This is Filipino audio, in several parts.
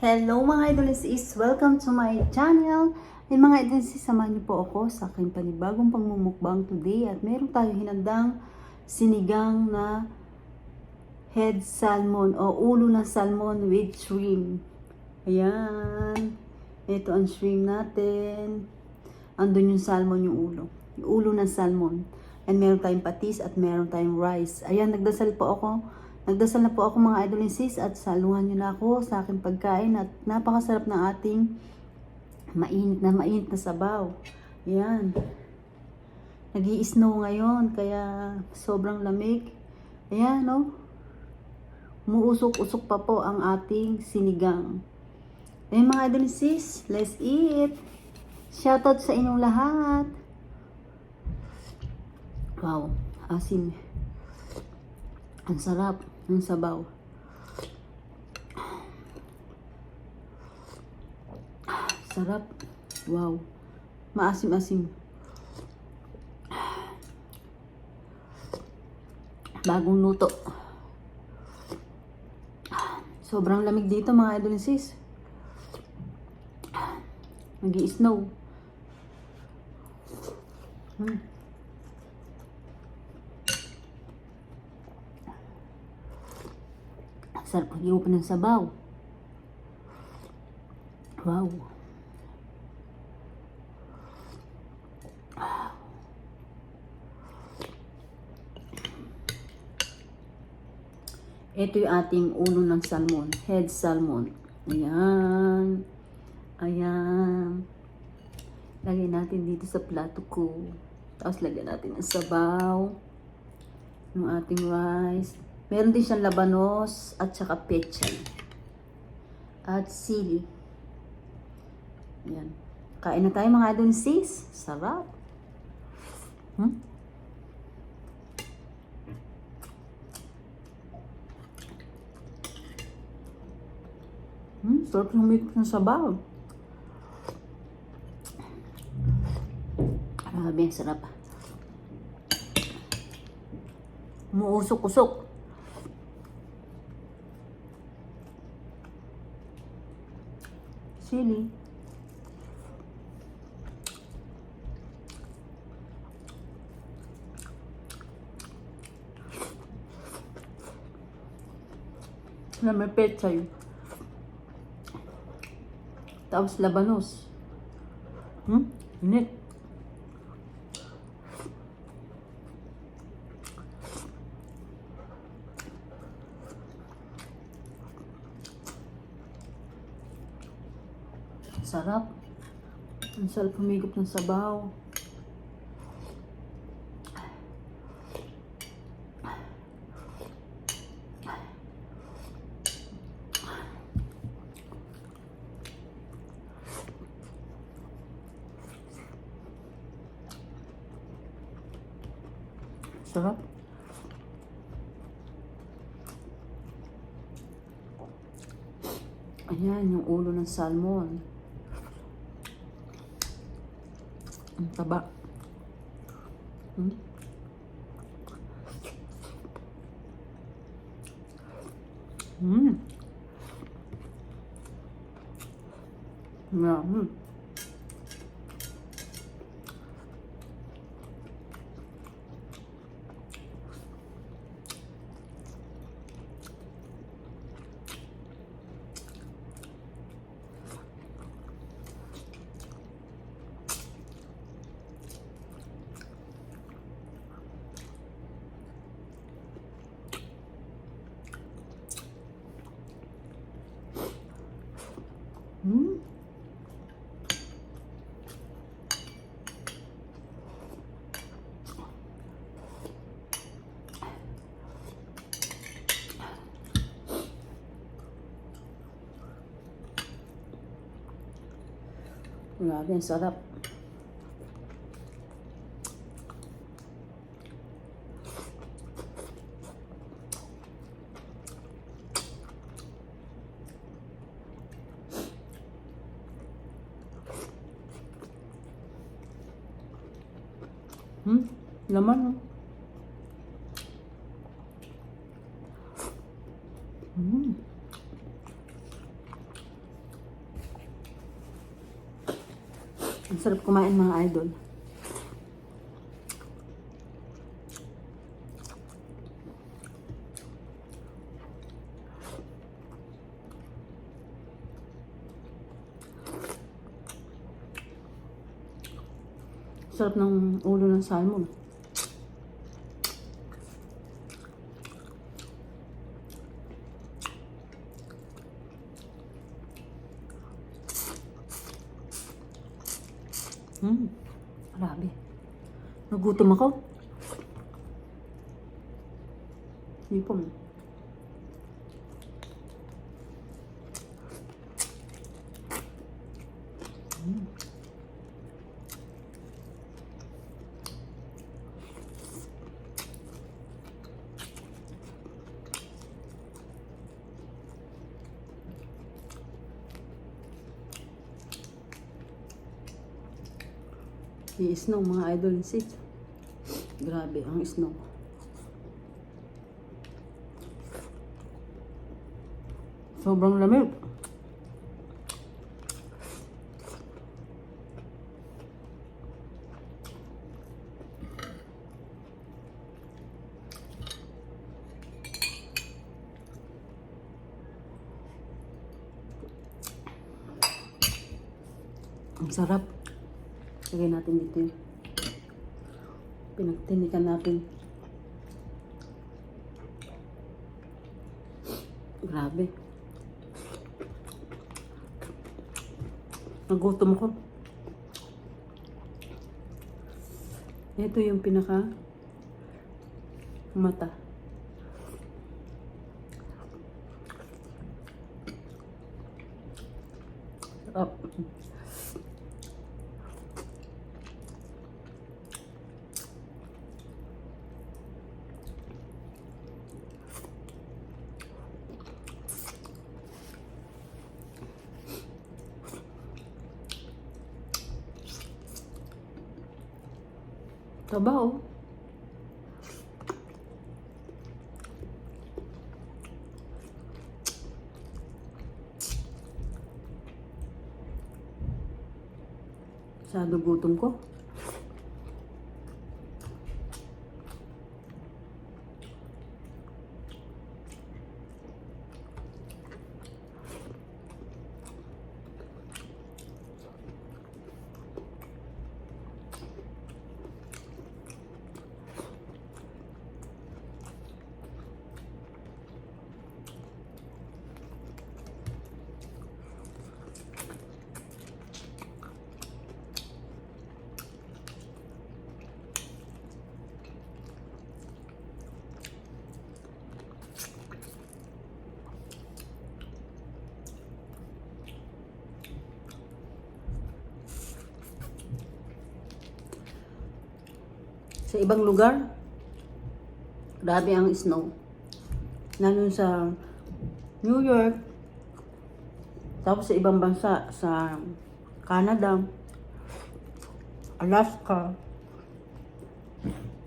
Hello mga idolists, welcome to my channel. Ay mga idolists, samahan niyo po ako sa aking panibagong pangmumukbang today at meron tayong hinandang sinigang na head salmon o ulo ng salmon with shrimp. Ayan. Ito ang shrimp natin. Andun yung salmon, yung ulo. Yung ulo ng salmon. And meron tayong patis at meron tayong rice. Ayan, nagdasal na po ako mga idol and sis at saluhan nyo na ako sa aking pagkain at napakasarap ng ating mainit na sabaw. Ayan. Nag-i-snow ngayon kaya sobrang lamig. Ayan, no? Umuusok-usok pa po ang ating sinigang. Ayan mga idol and sis, let's eat! Shoutout sa inyong lahat! Wow, asin. Ang sarap ng sabaw. Sarap. Wow. Maasim-asim. Bagong luto. Sobrang lamig dito mga idol and sis. Nag-i-snow. Sarap pag-iupan ng sabaw. Wow. Ito yung ating ulo ng salmon. Head salmon. Ayan. Ayan. Lagay natin dito sa plato ko. Tapos lagyan natin ng sabaw. Yung ating rice. Meron din siyang labanos at saka pechay. At sili. Ayan. Kain na tayo mga idol sis. Sarap. Sarap yung mix ng sabaw. Grabe, sarap. Umuusok-usok. Sili. Na may pechay. Tapos labanos. Init. Sarap. Ang sarap humigop ng sabaw. Sarap. Ayan, yung ulo ng salmon. Ang taba. Grabe, ang sarap. Laman. Ang sarap kumain mga idol. Sarap ng ulo ng salmon. Grabe. Nagutom ako. Ipon. Yung snow mga idol, see? Grabe ang snow. Sobrang lamig. Ang sarap. Lagay natin dito yung pinagtinikan natin. Grabe. Nagutom ako. Ito yung pinaka mata. Sarap. Tabaw. Sa gutom ko. Sa ibang lugar, grabe ang snow. Lalo sa New York, tapos sa ibang bansa, sa Canada, Alaska,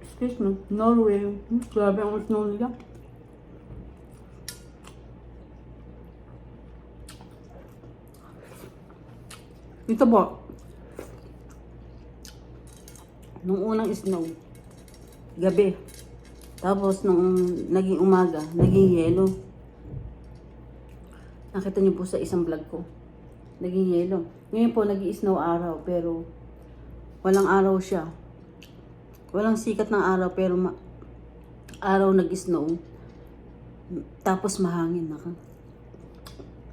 excuse me, Norway, grabe ang snow nila. Ito po, nung unang snow, gabi. Tapos nung naging umaga, naging yelo. Nakita niyo po sa isang vlog ko. Naging yelo. Ngayon po, nag-i-snow araw, pero walang araw siya. Walang sikat ng araw, pero araw nag-snow. Tapos mahangin na ka.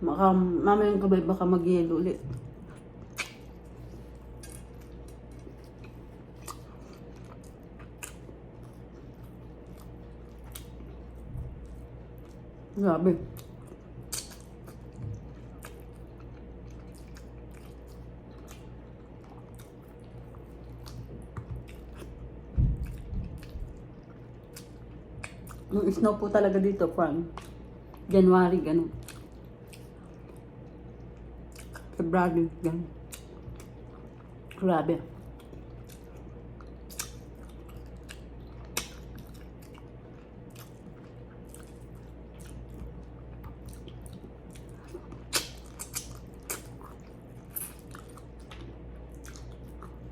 Mamayang gabay baka mag-yelo ulit. Grabe. Yung snow po talaga dito from January, ganun. February, ganun. Grabe.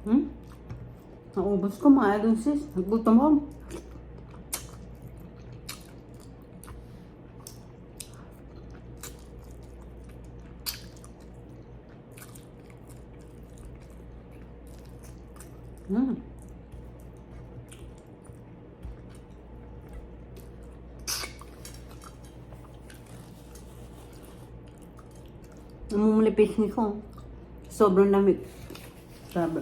Naubos ko mga idol sis. Nagutom ako. Namumulipis ko. Sobrang lamig. Sabi.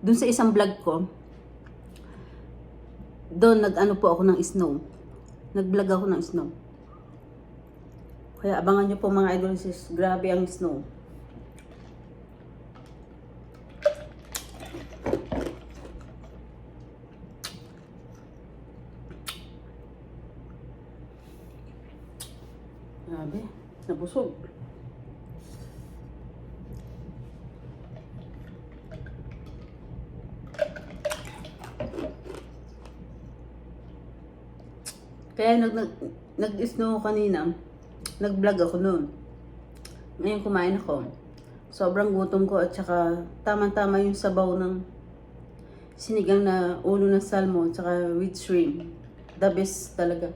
Doon sa isang vlog ko, doon nag-ano po ako ng snow. Nag-vlog ako ng snow. Kaya abangan nyo po mga idol sis, grabe ang snow. Grabe, nabusog. Kaya nag-snow kanina, nag-vlog ako noon. Ngayon kumain ako. Sobrang gutom ko at saka tamang-tama yung sabaw ng sinigang na ulo ng salmon at saka with shrimp. The best talaga.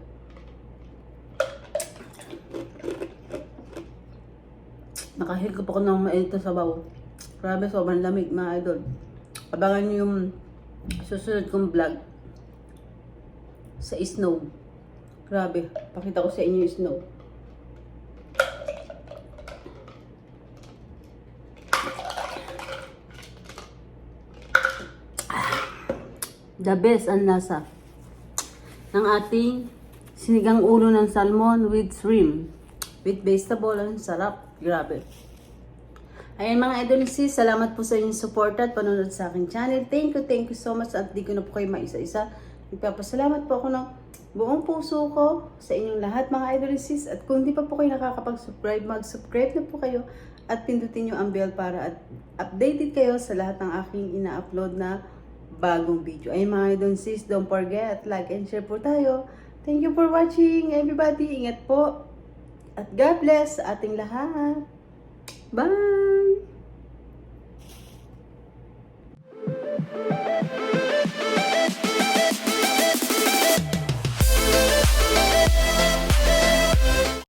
Nakahigop ako ng mainit na sabaw. Grabe, sobrang lamig mga idol. Abangan nyo yung susunod kong vlog sa snow. Grabe, pakita ko sa inyo yung snow. The best ang lasa ng ating sinigang ulo ng salmon with shrimp. With vegetable, ang sarap. Grabe. Ayan mga idol sis, salamat po sa inyong support at panonood sa aking channel. Thank you so much at di ko na po kayo maisa-isa. Nagpapasalamat po ako ng buong puso ko sa inyong lahat mga idol sis. At kung di pa po kayo nakakapag-subscribe, mag-subscribe na po kayo at pindutin nyo ang bell para at updated kayo sa lahat ng aking ina-upload na bagong video. Ay mga idol sis, don't forget, like and share po tayo. Thank you for watching everybody. Ingat po. At God bless sa ating lahat. Bye!